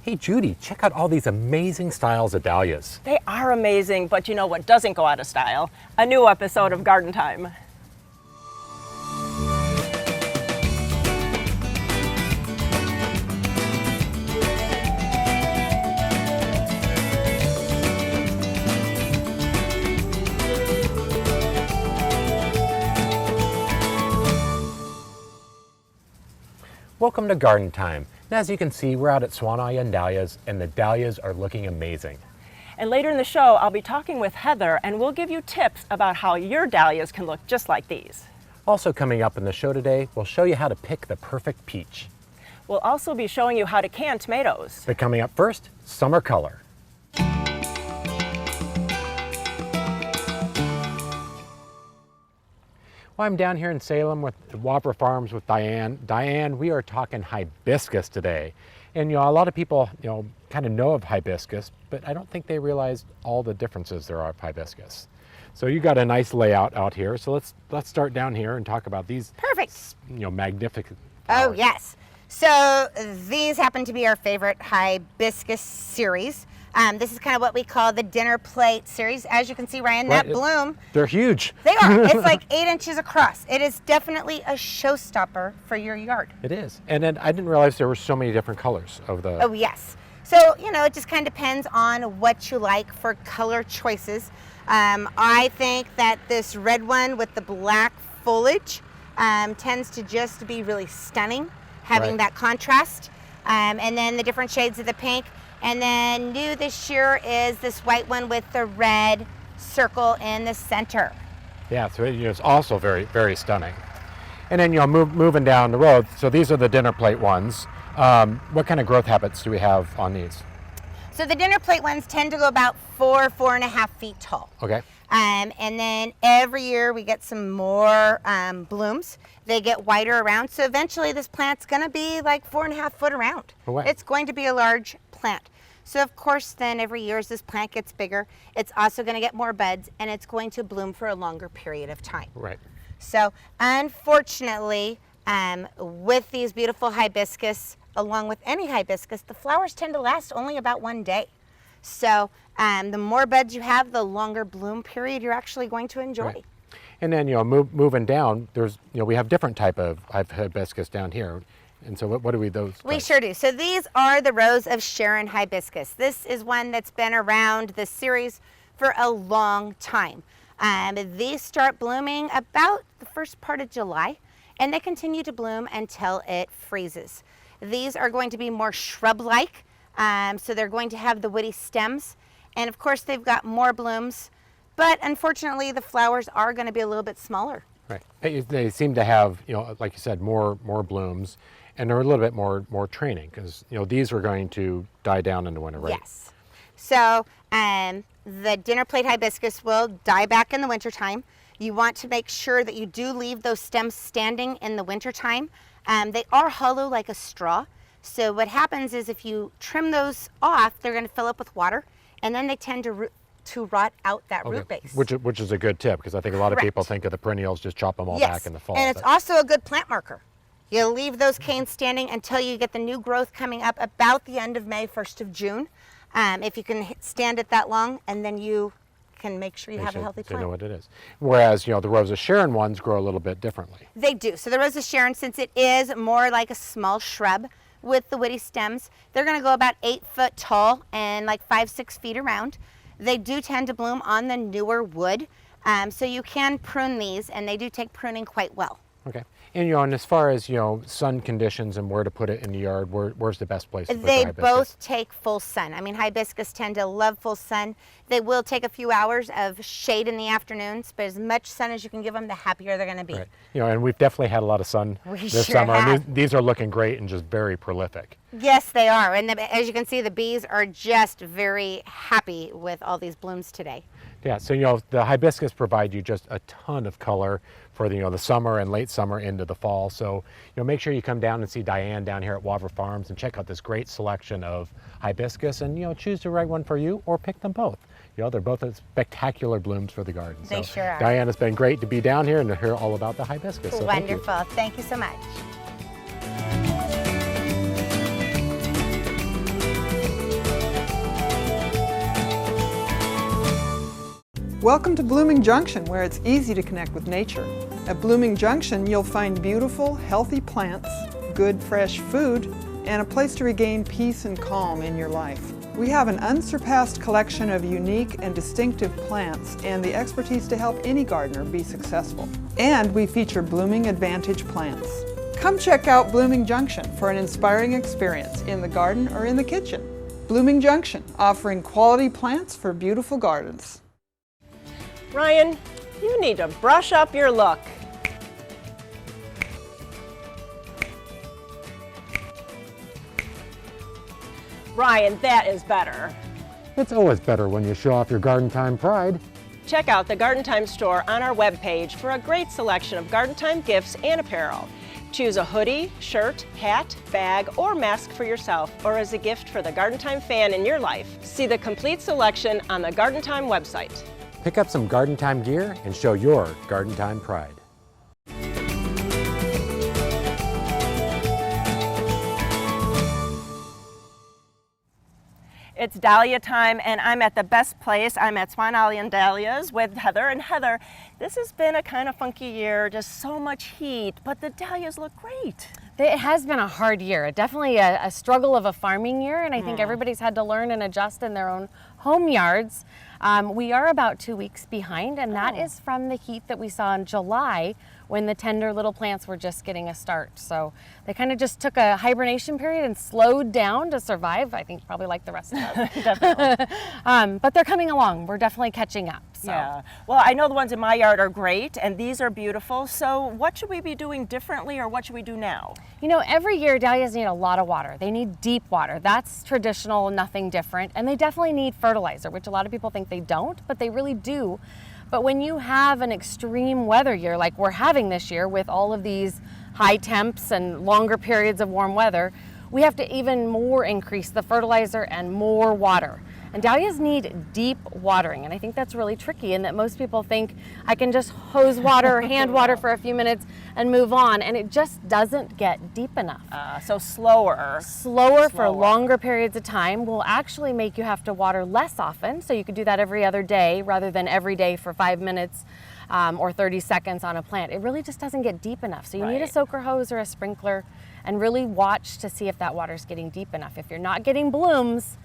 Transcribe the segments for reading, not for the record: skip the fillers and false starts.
Hey Judy, check out all these amazing styles of dahlias. They are amazing, but you know what doesn't go out of style? A new episode of Garden Time. Welcome to Garden Time. And as you can see, we're out at Swan Island Dahlias, and the dahlias are looking amazing. And later in the show, I'll be talking with Heather, and we'll give you tips about how your dahlias can look just like these. Also coming up in the show today, we'll show you how to pick the perfect peach. We'll also be showing you how to can tomatoes. But coming up first, summer color. Well, I'm down here in Salem with Whopper Farms with Diane. Diane, we are talking hibiscus today. And a lot of people, kind of know of hibiscus, but I don't think they realize all the differences there are of hibiscus. So you got a nice layout out here. So let's start down here and talk about these. Perfect. Magnificent flowers. Oh, yes. So these happen to be our favorite hibiscus series. This is kind of what we call the dinner plate series. As you can see, Ryan, that bloom. They're huge. They are. It's like 8 inches across. It is definitely a showstopper for your yard. It is. And then I didn't realize there were so many different colors of the... Oh, yes. So, it just kind of depends on what you like for color choices. I think that this red one with the black foliage tends to just be really stunning, having that contrast. And then the different shades of the pink. And then new this year is this white one with the red circle in the center. Yeah, so it's also very, very stunning. And then moving down the road, so these are the dinner plate ones. What kind of growth habits do we have on these? So the dinner plate ones tend to go about 4.5 feet tall. Okay. And then every year we get some more blooms. They get wider around, so eventually this plant's gonna be like 4.5 foot around. It's going to be a large plant. So of course then every year as this plant gets bigger, it's also gonna get more buds and it's going to bloom for a longer period of time. Right. So unfortunately, with these beautiful hibiscus, along with any hibiscus, the flowers tend to last only about 1 day. So the more buds you have, the longer bloom period you're actually going to enjoy. Right. And then, moving down, there's, we have different type of hibiscus down here. And so what do we those? We sure do. So these are the Rose of Sharon hibiscus. This is one that's been around the series for a long time. These start blooming about the first part of July, and they continue to bloom until it freezes. These are going to be more shrub-like, so they're going to have the woody stems, and of course they've got more blooms, but unfortunately the flowers are going to be a little bit smaller. Right. They seem to have, like you said, more blooms, and they're a little bit more training because these are going to die down in the winter, right? Yes. So the dinner plate hibiscus will die back in the wintertime. You want to make sure that you do leave those stems standing in the wintertime. They are hollow like a straw. So what happens is if you trim those off, they're going to fill up with water, and then they tend to rot out that root base. Which is a good tip because I think a lot of people think of the perennials, just chop them all back in the fall. And it's also a good plant marker. You'll leave those canes standing until you get the new growth coming up about the end of May, 1st of June. If you can stand it that long, and then you can make sure you have a healthy plant. You know what it is. Whereas, the Rose of Sharon ones grow a little bit differently. They do. So the Rose of Sharon, since it is more like a small shrub with the woody stems, they're going to go about 8 foot tall and like 5-6 feet around. They do tend to bloom on the newer wood, so you can prune these, and they do take pruning quite well. Okay. And and as far as sun conditions and where to put it in the yard, where's the best place to put the They hibiscus? both take full sun. I mean, hibiscus tend to love full sun. They will take a few hours of shade in the afternoons, but as much sun as you can give them, the happier they're going to be. Right. And we've definitely had a lot of sun this sure summer. have. And these are looking great and just very prolific. Yes, they are. And as you can see, the bees are just very happy with all these blooms today. Yeah, so the hibiscus provide you just a ton of color for the summer and late summer into the fall. So make sure you come down and see Diane down here at Whopper Farms and check out this great selection of hibiscus and choose the right one for you or pick them both. They're both spectacular blooms for the garden. They sure are. Diane, it's been great to be down here and to hear all about the hibiscus. So wonderful. Thank you so much. Welcome to Blooming Junction, where it's easy to connect with nature. At Blooming Junction, you'll find beautiful, healthy plants, good, fresh food, and a place to regain peace and calm in your life. We have an unsurpassed collection of unique and distinctive plants and the expertise to help any gardener be successful. And we feature Blooming Advantage plants. Come check out Blooming Junction for an inspiring experience in the garden or in the kitchen. Blooming Junction, offering quality plants for beautiful gardens. Ryan, you need to brush up your look. Ryan, that is better. It's always better when you show off your garden time pride. Check out the Garden Time store on our webpage for a great selection of Garden Time gifts and apparel. Choose a hoodie, shirt, hat, bag, or mask for yourself or as a gift for the Garden Time fan in your life. See the complete selection on the Garden Time website. Pick up some garden time gear and show your garden time pride. It's Dahlia time, and I'm at the best place. I'm at Swan Alley and Dahlias with Heather. And Heather, this has been a kind of funky year, just so much heat, but the dahlias look great. It has been a hard year, definitely a struggle of a farming year, and I think everybody's had to learn and adjust in their own home yards. We are about 2 weeks behind, and that is from the heat that we saw in July when the tender little plants were just getting a start. So they kind of just took a hibernation period and slowed down to survive, I think probably like the rest of us. Definitely. But they're coming along. We're definitely catching up. So. Yeah. Well, I know the ones in my yard are great, and these are beautiful. So what should we be doing differently, or what should we do now? You know, every year dahlias need a lot of water. They need deep water. That's traditional, nothing different. And they definitely need fertilizer, which a lot of people think they don't, but they really do. But when you have an extreme weather year like we're having this year with all of these high temps and longer periods of warm weather, we have to even more increase the fertilizer and more water. And dahlias need deep watering, and I think that's really tricky in that most people think I can just hose water or hand water for a few minutes and move on, and it just doesn't get deep enough. So slower For longer periods of time will actually make you have to water less often, so you could do that every other day rather than every day for 5 minutes or 30 seconds on a plant. It really just doesn't get deep enough. So you need a soaker hose or a sprinkler and really watch to see if that water's getting deep enough. If you're not getting blooms,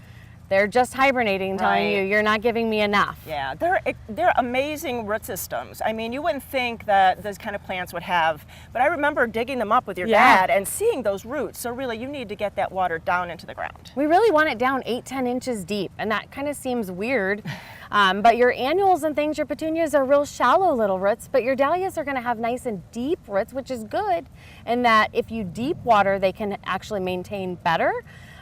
they're just hibernating, telling you, you're not giving me enough. Yeah, they're amazing root systems. I mean, you wouldn't think that those kind of plants would have, but I remember digging them up with your dad and seeing those roots. So really, you need to get that water down into the ground. We really want it down 8-10 inches deep, and that kind of seems weird. But your annuals and things, your petunias are real shallow little roots, but your dahlias are gonna have nice and deep roots, which is good in that if you deep water, they can actually maintain better.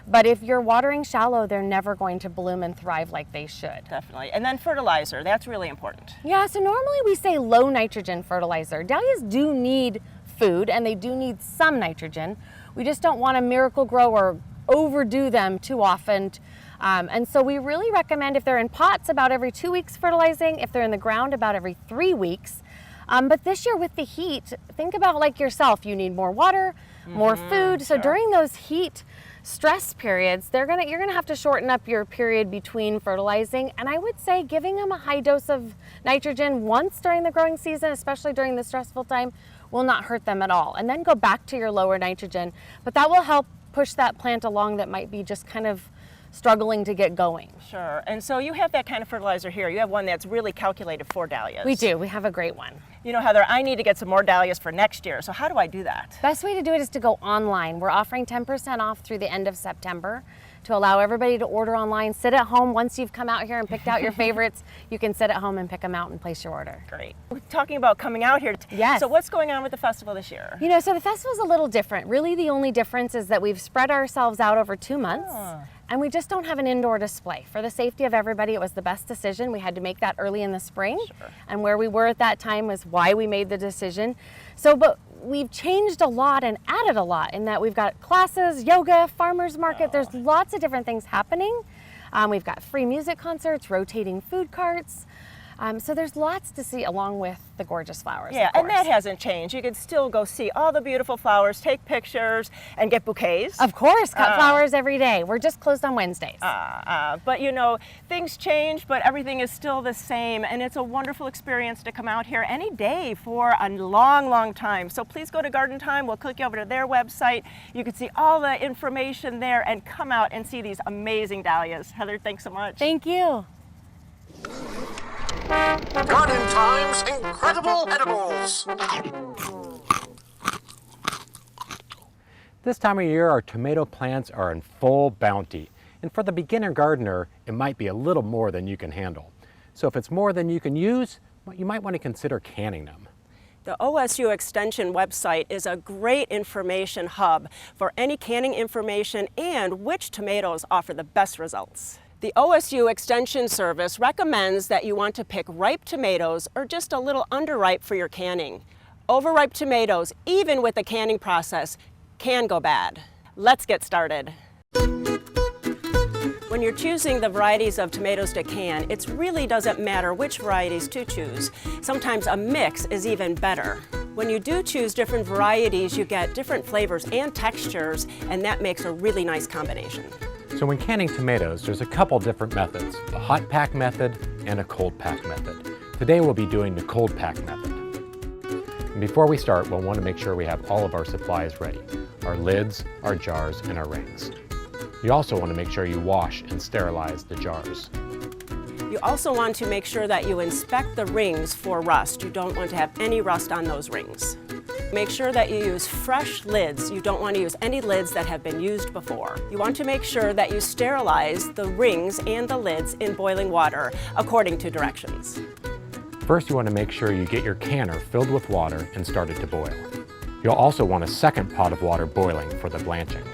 But if you're watering shallow, they're never going to bloom and thrive like they should. Definitely. And then fertilizer, that's really important. Yeah, so normally we say low nitrogen fertilizer. Dahlias do need food and they do need some nitrogen. We just don't want to miracle grow or overdo them too often. And so we really recommend if they're in pots about every 2 weeks fertilizing, if they're in the ground about every 3 weeks. But this year with the heat, think about like yourself, you need more water, more food. So during those heat stress periods, you're gonna have to shorten up your period between fertilizing, and I would say giving them a high dose of nitrogen once during the growing season, especially during the stressful time, will not hurt them at all. And then go back to your lower nitrogen, but that will help push that plant along that might be just kind of struggling to get going. Sure. And so you have that kind of fertilizer here. You have one that's really calculated for dahlias. We do. We have a great one. You know, Heather, I need to get some more dahlias for next year. So how do I do that? Best way to do it is to go online. We're offering 10% off through the end of September to allow everybody to order online. Sit at home. Once you've come out here and picked out your favorites, you can sit at home and pick them out and place your order. Great. We're talking about coming out here. Yes. So what's going on with the festival this year? You know, so the festival's a little different. Really, the only difference is that we've spread ourselves out over 2 months. And we just don't have an indoor display. For the safety of everybody, it was the best decision. We had to make that early in the spring. And where we were at that time was why we made the decision. So, but we've changed a lot and added a lot in that we've got classes, yoga, farmers market. There's lots of different things happening. We've got free music concerts, rotating food carts. So there's lots to see along with the gorgeous flowers. Yeah, of and that course. hasn't changed. You can still go see all the beautiful flowers, take pictures, and get bouquets. Of course, cut flowers every day. We're just closed on Wednesdays. But you know, things change, but everything is still the same, and it's a wonderful experience to come out here any day for a long, long time. So please go to Garden Time. We'll click you over to their website. You can see all the information there and come out and see these amazing dahlias. Heather, thanks so much. Thank you. Garden Time's Incredible Edibles. This time of year, our tomato plants are in full bounty. And for the beginner gardener, it might be a little more than you can handle. So if it's more than you can use, you might want to consider canning them. The OSU Extension website is a great information hub for any canning information and which tomatoes offer the best results. The OSU Extension Service recommends that you want to pick ripe tomatoes or just a little underripe for your canning. Overripe tomatoes, even with the canning process, can go bad. Let's get started. When you're choosing the varieties of tomatoes to can, it really doesn't matter which varieties to choose. Sometimes a mix is even better. When you do choose different varieties, you get different flavors and textures, and that makes a really nice combination. So when canning tomatoes, there's a couple different methods, a hot pack method and a cold pack method. Today we'll be doing the cold pack method. And before we start, we'll want to make sure we have all of our supplies ready, our lids, our jars, and our rings. You also want to make sure you wash and sterilize the jars. You also want to make sure that you inspect the rings for rust. You don't want to have any rust on those rings. Make sure that you use fresh lids. You don't want to use any lids that have been used before. You want to make sure that you sterilize the rings and the lids in boiling water according to directions. First, you want to make sure you get your canner filled with water and start it to boil. You'll also want a second pot of water boiling for the blanching.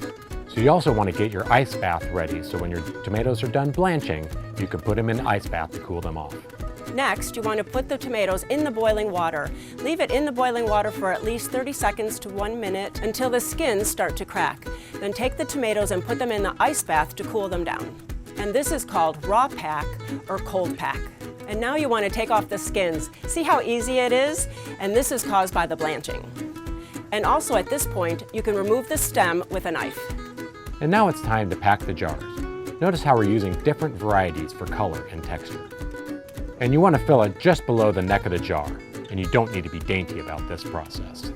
So you also want to get your ice bath ready so when your tomatoes are done blanching, you can put them in the ice bath to cool them off. Next, you want to put the tomatoes in the boiling water. Leave it in the boiling water for at least 30 seconds to 1 minute until the skins start to crack. Then take the tomatoes and put them in the ice bath to cool them down. And this is called raw pack or cold pack. And now you want to take off the skins. See how easy it is? And this is caused by the blanching. And also at this point, you can remove the stem with a knife. And now it's time to pack the jars. Notice how we're using different varieties for color and texture. And you want to fill it just below the neck of the jar, and you don't need to be dainty about this process.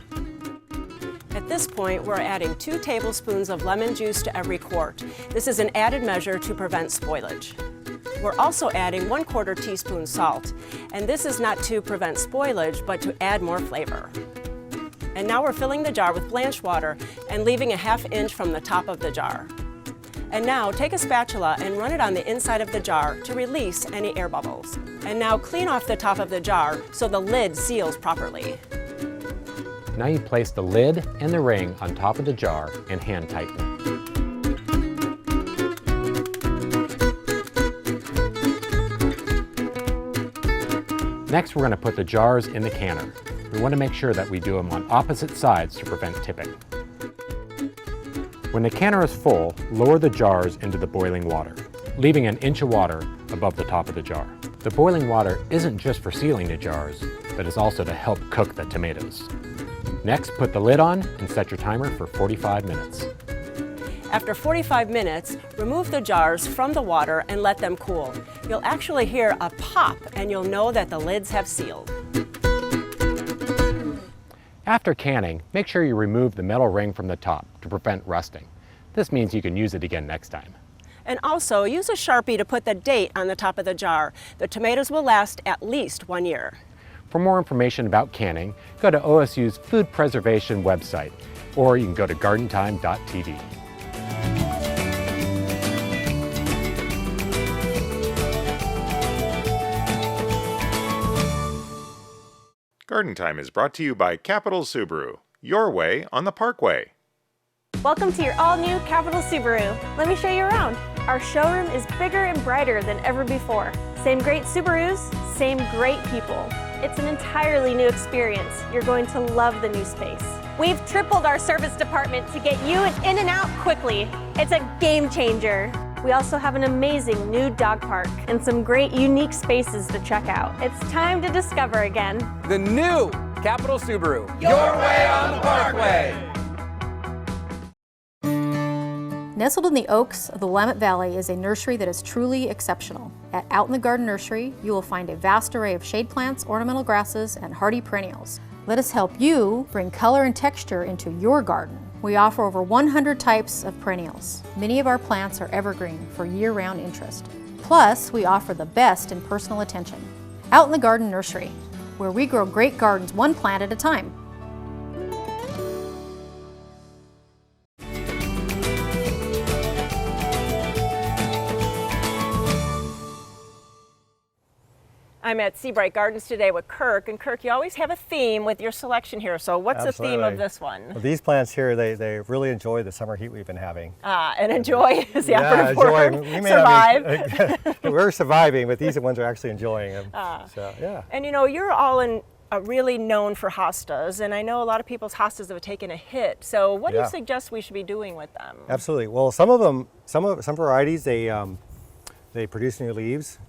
At this point, we're adding 2 tablespoons of lemon juice to every quart. This is an added measure to prevent spoilage. We're also adding 1/4 teaspoon salt, and this is not to prevent spoilage, but to add more flavor. And now we're filling the jar with blanched water and leaving a 1/2 inch from the top of the jar. And now take a spatula and run it on the inside of the jar to release any air bubbles. And now clean off the top of the jar so the lid seals properly. Now you place the lid and the ring on top of the jar and hand tighten. Next, we're going to put the jars in the canner. We want to make sure that we do them on opposite sides to prevent tipping. When the canner is full, lower the jars into the boiling water, leaving 1 inch of water above the top of the jar. The boiling water isn't just for sealing the jars, but is also to help cook the tomatoes. Next, put the lid on and set your timer for 45 minutes. After 45 minutes, remove the jars from the water and let them cool. You'll actually hear a pop and you'll know that the lids have sealed. After canning, make sure you remove the metal ring from the top to prevent rusting. This means you can use it again next time. And also, use a Sharpie to put the date on the top of the jar. The tomatoes will last at least 1 year. For more information about canning, go to OSU's Food Preservation website, or you can go to gardentime.tv. Garden Time is brought to you by Capital Subaru, your way on the Parkway. Welcome to your all-new Capital Subaru. Let me show you around. Our showroom is bigger and brighter than ever before. Same great Subarus, same great people. It's an entirely new experience. You're going to love the new space. We've tripled our service department to get you in and out quickly. It's a game changer. We also have an amazing new dog park and some great unique spaces to check out. It's time to discover again. The new Capital Subaru. Your way on the Parkway. Nestled in the oaks of the Willamette Valley is a nursery that is truly exceptional. At Out in the Garden Nursery, you will find a vast array of shade plants, ornamental grasses, and hardy perennials. Let us help you bring color and texture into your garden. We offer over 100 types of perennials. Many of our plants are evergreen for year-round interest. Plus, we offer the best in personal attention. Out in the Garden Nursery, where we grow great gardens one plant at a time. I'm at Sebright Gardens today with Kirk, and Kirk, you always have a theme with your selection here, so what's the theme of this one? Well, these plants here, they really enjoy the summer heat we've been having. And enjoy is the operative word. We may Survive. We're surviving, but these ones are actually enjoying them. So, yeah. And you know, you're all really known for hostas, and I know a lot of people's hostas have taken a hit, so what do you suggest we should be doing with them? Absolutely. Well, some varieties, they produce new leaves.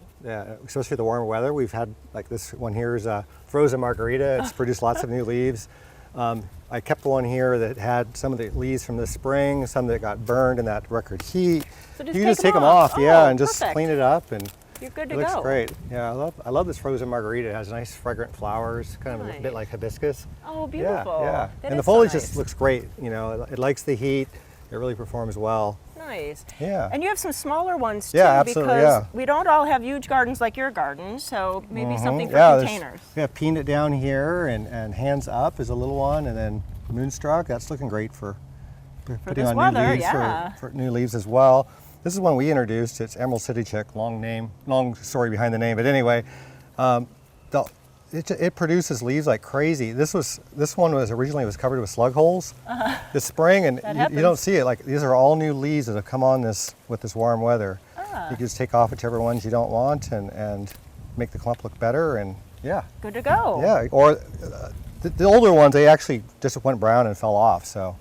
Especially the warmer weather. We've had, like this one here is a frozen margarita. It's produced lots of new leaves. I kept one here that had some of the leaves from this spring, some that got burned in that record heat. So you can just take them off, and just perfect. clean it up, and you're good to it looks go. great. Yeah, I love this frozen margarita. It has nice fragrant flowers, kind of a bit like hibiscus. Oh, beautiful. Yeah. That And the is so foliage nice. just looks great. You know, it likes the heat. It really performs well. Nice. Yeah. And you have some smaller ones too, Yeah, absolutely, because we don't all have huge gardens like your garden, so maybe something for containers. We have peanut down here, and hands up is a little one, and then moonstruck. That's looking great for putting this on weather, new leaves yeah. for new leaves as well. This is one we introduced. It's Emerald City Chick. Long story behind the name, but anyway, it produces leaves like crazy. This one was originally covered with slug holes this spring, and you don't see it. Like, these are all new leaves that have come on with this warm weather. You can just take off whichever ones you don't want and make the clump look better, and yeah. Good to go. Yeah, or the older ones, they actually just went brown and fell off, so.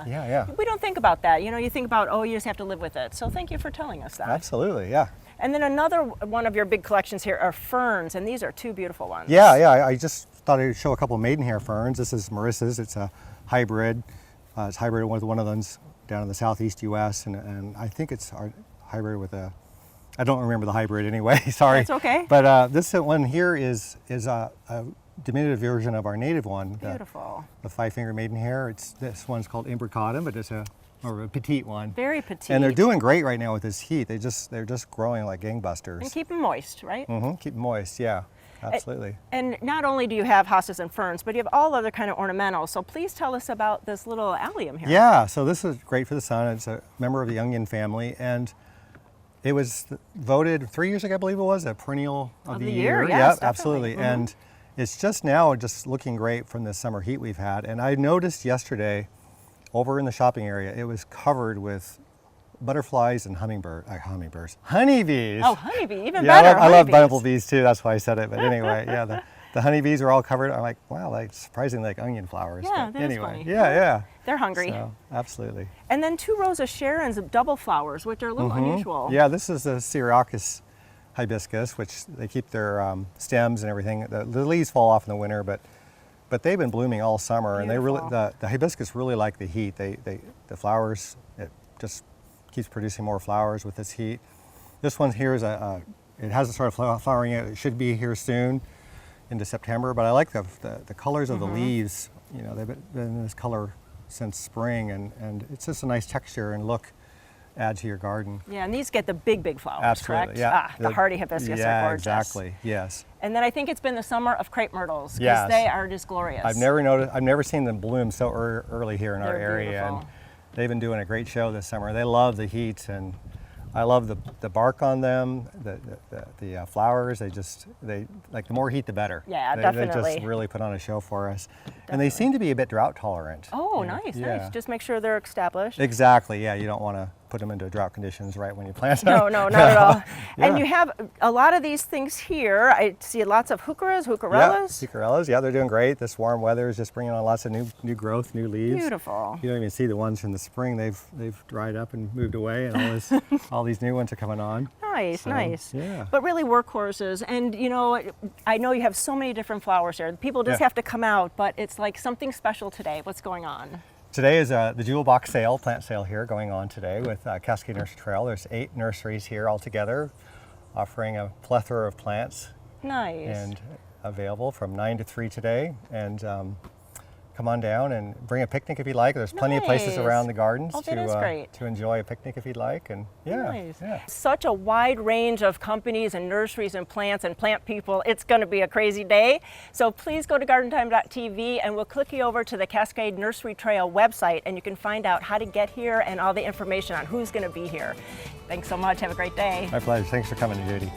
Yeah. We don't think about that. You know, you think about, oh, you just have to live with it. So thank you for telling us that. Absolutely, yeah. And then another one of your big collections here are ferns, and these are two beautiful ones. Yeah, I just thought I'd show a couple of maidenhair ferns. This is Marissa's. It's a hybrid. It's hybrid with one of those down in the southeast U.S., and I think it's our hybrid with I don't remember the hybrid anyway, sorry. That's okay. But this one here is a diminutive version of our native one. Beautiful. The five-finger maidenhair. This one's called imbricatum, but it's more of a petite one. Very petite. And they're doing great right now with this heat. They're just growing like gangbusters. And keep them moist, right? Mm-hmm. Keep them moist, yeah, absolutely. And not only do you have hostas and ferns, but you have all other kind of ornamentals. So please tell us about this little allium here. Yeah, so this is great for the sun. It's a member of the onion family, and it was voted 3 years ago, I believe it was, a perennial of the year. Yes, yeah, absolutely. Mm-hmm. And it's just now looking great from the summer heat we've had. And I noticed yesterday, over in the shopping area, it was covered with butterflies and honeybees. Oh, honeybee, even yeah, better. I love bumblebees too, that's why I said it. But anyway, yeah, the honeybees are all covered. I'm like, wow, like surprisingly like onion flowers. Yeah, but that's anyway, funny. Yeah. They're hungry. So, absolutely. And then 2 rows of Sharons of double flowers, which are a little unusual. Yeah, this is the Syriacus hibiscus, which they keep their stems and everything. The leaves fall off in the winter, but they've been blooming all summer, and they really the hibiscus really like the heat. The flowers, it just keeps producing more flowers with this heat. This one here is it hasn't started flowering yet. It should be here soon into September, but I like the colors of the leaves. You know, they've been in this color since spring, and it's just a nice texture and look. Add to your garden. Yeah, and these get the big flowers, absolutely, correct? Yeah. The hardy hibiscus are gorgeous. Yeah, exactly, yes. And then I think it's been the summer of crepe myrtles, because yes. they are just glorious. I've never seen them bloom so early here in our area, beautiful. and they've been doing a great show this summer. They love the heat, and I love the bark on them, the flowers. They like the more heat, the better. Yeah, They definitely. just really put on a show for us. And they seem to be a bit drought tolerant. Oh, nice. Just make sure they're established. Exactly, yeah, you don't want to put them into drought conditions right when you plant them. No, not at all. Yeah. And you have a lot of these things here. I see lots of heucheras, Yeah, heucherellas. heucherellas, yeah, they're doing great. This warm weather is just bringing on lots of new growth, new leaves. Beautiful. You don't even see the ones from the spring. They've dried up and moved away, and all these new ones are coming on. Nice, So, nice. yeah. But really workhorses. And you know, I know you have so many different flowers here. People just Yeah. have to come out, but it's like something special today. What's going on? Today is the Jewel Box sale, plant sale here going on today with Cascade Nursery Trail. There's 8 nurseries here altogether, offering a plethora of plants. Nice. And available from 9 to 3 today. And come on down and bring a picnic if you like. There's plenty of places Nice. around the gardens Oh, that is great. to enjoy a picnic if you'd like. And yeah, Nice. yeah. Such a wide range of companies and nurseries and plants and plant people. It's going to be a crazy day. So please go to gardentime.tv and we'll click you over to the Cascade Nursery Trail website and you can find out how to get here and all the information on who's going to be here. Thanks so much. Have a great day. My pleasure. Thanks for coming, Judy.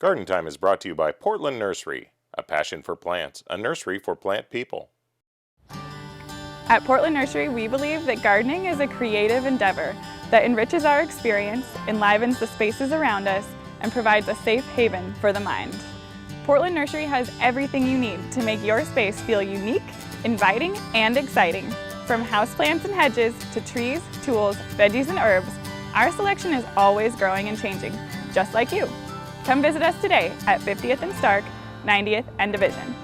Garden Time is brought to you by Portland Nursery, a passion for plants, a nursery for plant people. At Portland Nursery, we believe that gardening is a creative endeavor that enriches our experience, enlivens the spaces around us, and provides a safe haven for the mind. Portland Nursery has everything you need to make your space feel unique, inviting, and exciting. From houseplants and hedges to trees, tools, veggies, and herbs, our selection is always growing and changing, just like you. Come visit us today at 50th and Stark, 90th and Division.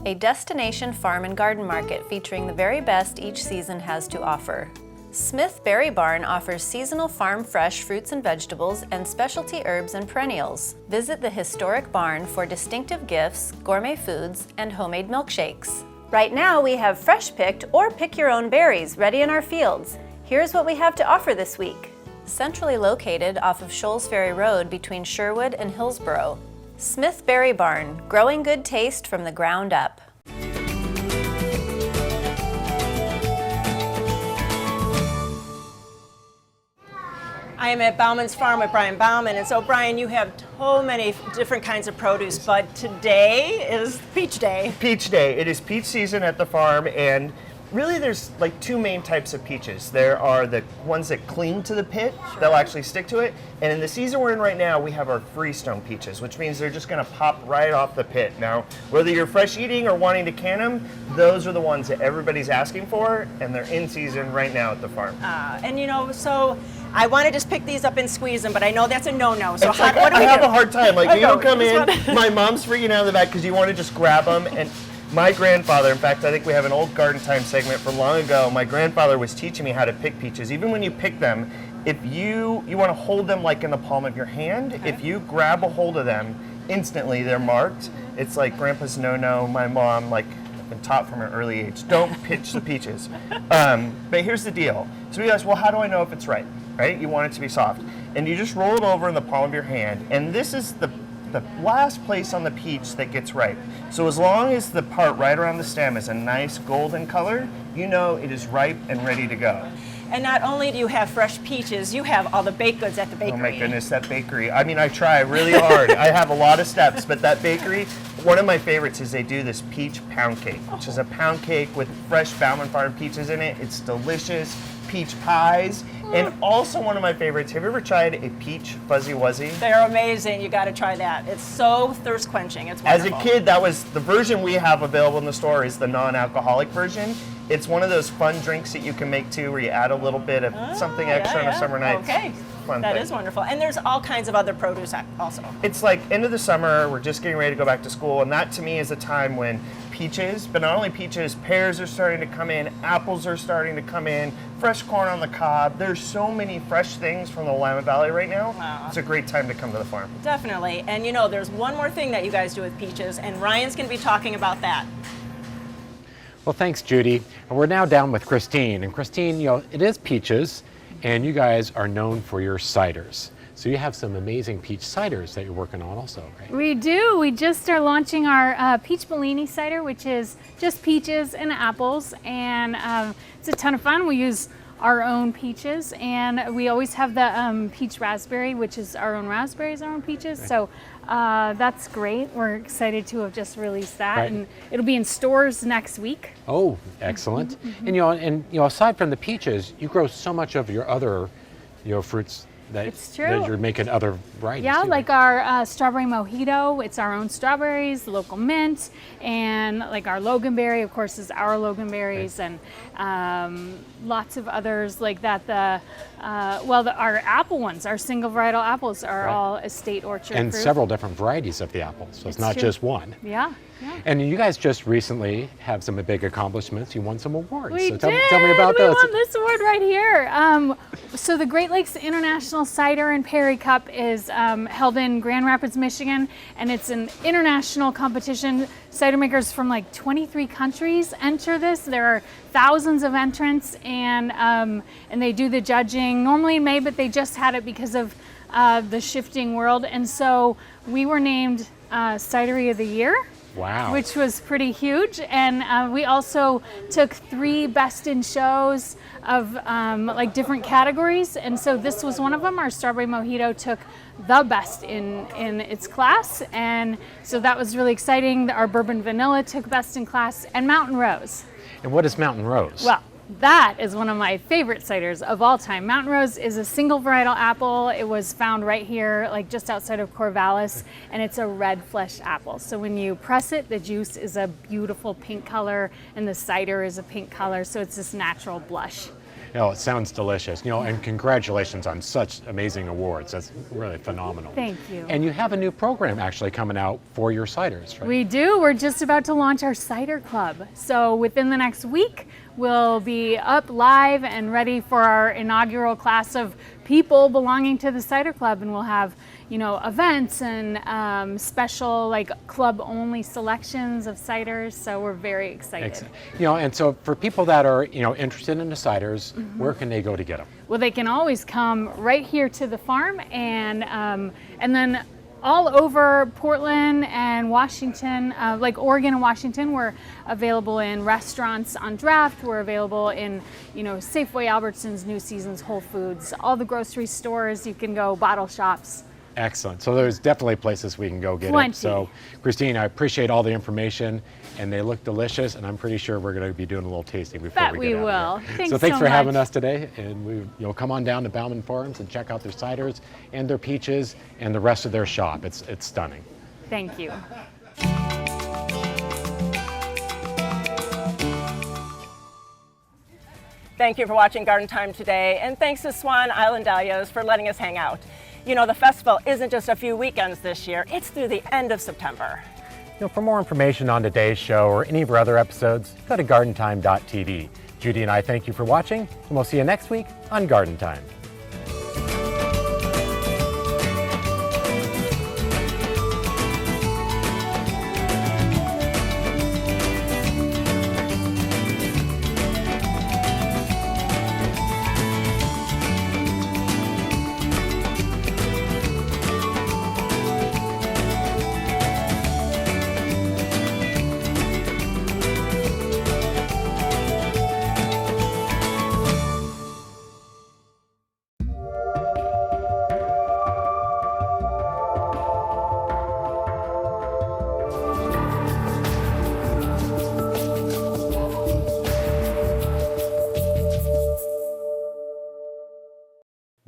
A destination farm and garden market featuring the very best each season has to offer. Smith Berry Barn offers seasonal farm fresh fruits and vegetables and specialty herbs and perennials. Visit the historic barn for distinctive gifts, gourmet foods, and homemade milkshakes. Right now we have fresh picked or pick your own berries ready in our fields. Here's what we have to offer this week. Centrally located off of Shoals Ferry Road between Sherwood and Hillsborough, Smith Berry Barn, growing good taste from the ground up. I am at Bauman's Farm with Brian Bauman, and so Brian, you have so many different kinds of produce, but today is Peach Day. Peach Day. It is peach season at the farm, and really there's like 2 main types of peaches. There are the ones that cling to the pit, they'll actually stick to it, and in the season we're in right now, we have our freestone peaches, which means they're just gonna pop right off the pit. Now, whether you're fresh eating or wanting to can them, those are the ones that everybody's asking for, and they're in season right now at the farm. And you know, so I want to just pick these up and squeeze them, but I know that's a no-no. So It's like, what do we I have do? a hard time. Like, I you know, don't come just in, my mom's freaking out in the back because you want to just grab them. And my grandfather, in fact, I think we have an old Garden Time segment from long ago. My grandfather was teaching me how to pick peaches. Even when you pick them, if you want to hold them like in the palm of your hand, if you grab a hold of them, instantly they're marked. It's like Grandpa's no-no, my mom, like, been taught from an early age, don't pitch the peaches. But here's the deal. So we asked, well, how do I know if it's right? Right? You want it to be soft. And you just roll it over in the palm of your hand. And this is the last place on the peach that gets ripe. So as long as the part right around the stem is a nice golden color, you know it is ripe and ready to go. And not only do you have fresh peaches, you have all the baked goods at the bakery. Oh my goodness, that bakery. I mean, I try really hard. I have a lot of steps, but that bakery, one of my favorites is they do this peach pound cake, which is a pound cake with fresh Bauman Farm peaches in it. It's delicious. Peach pies, and also one of my favorites. Have you ever tried a peach fuzzy wuzzy? They're amazing. You got to try that. It's so thirst quenching. It's wonderful. As a kid, that was the version we have available in the store is the non-alcoholic version. It's one of those fun drinks that you can make too, where you add a little bit of something extra on a summer night. Okay, that is wonderful. And there's all kinds of other produce also. It's like end of the summer, we're just getting ready to go back to school, and that to me is a time when peaches, but not only peaches, pears are starting to come in, apples are starting to come in, fresh corn on the cob. There's so many fresh things from the Willamette Valley right now. Wow. It's a great time to come to the farm. Definitely. And you know, there's one more thing that you guys do with peaches, and Ryan's going to be talking about that. Well, thanks, Judy. And we're now down with Christine. And Christine, you know, it is peaches, and you guys are known for your ciders. So you have some amazing peach ciders that you're working on also, right? We do. We just are launching our peach Bellini cider, which is just peaches and apples, and it's a ton of fun. We use our own peaches, and we always have the peach raspberry, which is our own raspberries, our own peaches. Right. So That's great. We're excited to have just released that, Right. and it'll be in stores next week. Oh, excellent. And aside from the peaches, you grow so much of your other, fruits that, It's true. that you're making other varieties. Yeah, too, like our strawberry mojito, it's our own strawberries, the local mint, and like our loganberry, of course, is our loganberries, and lots of others like that. Our apple ones, our single varietal apples are all estate orchard and fruit. several different varieties of the apples, so it's not true. just one. Yeah. And you guys just recently have some big accomplishments. You won some awards. We so did. Tell me about we those. won this award right here. So the Great Lakes International Cider and Perry Cup is held in Grand Rapids, Michigan, and it's an international competition. Cider makers from like 23 countries enter this. There are thousands of entrants, and they do the judging normally in May, but they just had it because of the shifting world, and so we were named Cidery of the Year. Wow. Which was pretty huge. And we also took 3 best in shows of like different categories. And so this was one of them. Our strawberry mojito took the best in its class. And so that was really exciting. Our bourbon vanilla took best in class, and Mountain Rose. And what is Mountain Rose? Well, that is one of my favorite ciders of all time. Mountain Rose is a single varietal apple. It was found right here, like just outside of Corvallis, and it's a red fleshed apple. So when you press it, the juice is a beautiful pink color, and the cider is a pink color, so it's this natural blush. It sounds delicious. And congratulations on such amazing awards. That's really phenomenal. Thank you. And you have a new program actually coming out for your ciders, right? We do. We're just about to launch our cider club. So within the next week, we'll be up live and ready for our inaugural class of people belonging to the cider club, and we'll have events and special like club only selections of ciders, so we're very excited. Excellent. And so for people that are interested in the ciders, where can they go to get them? Well, they can always come right here to the farm, and then all over Portland and Washington, like Oregon and Washington, we're available in restaurants on draft. We're available in, Safeway, Albertsons, New Seasons, Whole Foods, all the grocery stores. You can go, bottle shops. Excellent. So there's definitely places we can go get Plenty. it. So Christine, I appreciate all the information, and they look delicious, and I'm pretty sure we're going to be doing a little tasting before Bet we we get out will. of here. Thanks so thanks so for having much. us today, and you'll come on down to Bauman Farms and check out their ciders and their peaches and the rest of their shop. It's stunning. Thank you. Thank you for watching Garden Time today, and thanks to Swan Island Dahlias for letting us hang out. The festival isn't just a few weekends this year, it's through the end of September. For more information on today's show or any of our other episodes, go to gardentime.tv. Judy and I thank you for watching, and we'll see you next week on Garden Time.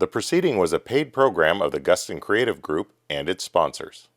The proceeding was a paid program of the Guston Creative Group and its sponsors.